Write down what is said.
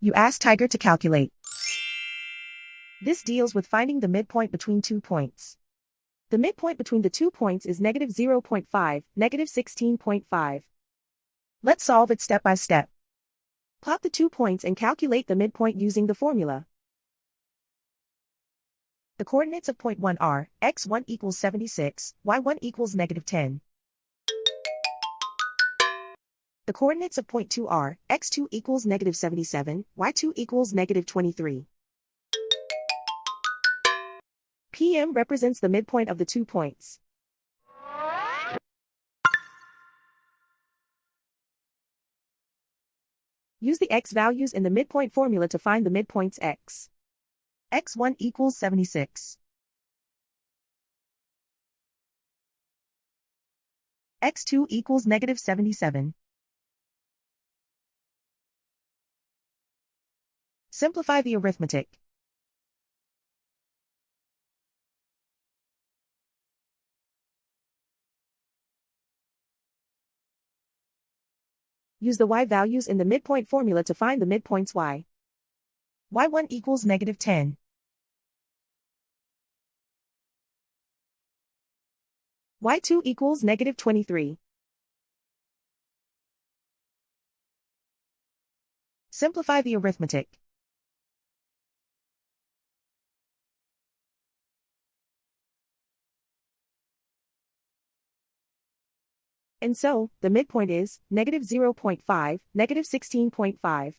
You ask Tiger to calculate. This deals with finding the midpoint between 2 points. The midpoint between the 2 points is negative 0.5, negative 16.5. Let's solve it step by step. Plot the 2 points and calculate the midpoint using the formula. The coordinates of point 1 are, x1 equals 76, y1 equals negative 10. The coordinates of point 2 are, x2 equals negative 77, y2 equals negative 23. PM represents the midpoint of the 2 points. Use the x values in the midpoint formula to find the midpoints x. x1 equals 76. x2 equals negative 77. Simplify the arithmetic. Use the y values in the midpoint formula to find the midpoints y. y1 equals negative 10. y2 equals negative 23. Simplify the arithmetic. And so, the midpoint is negative 0.5, negative 16.5.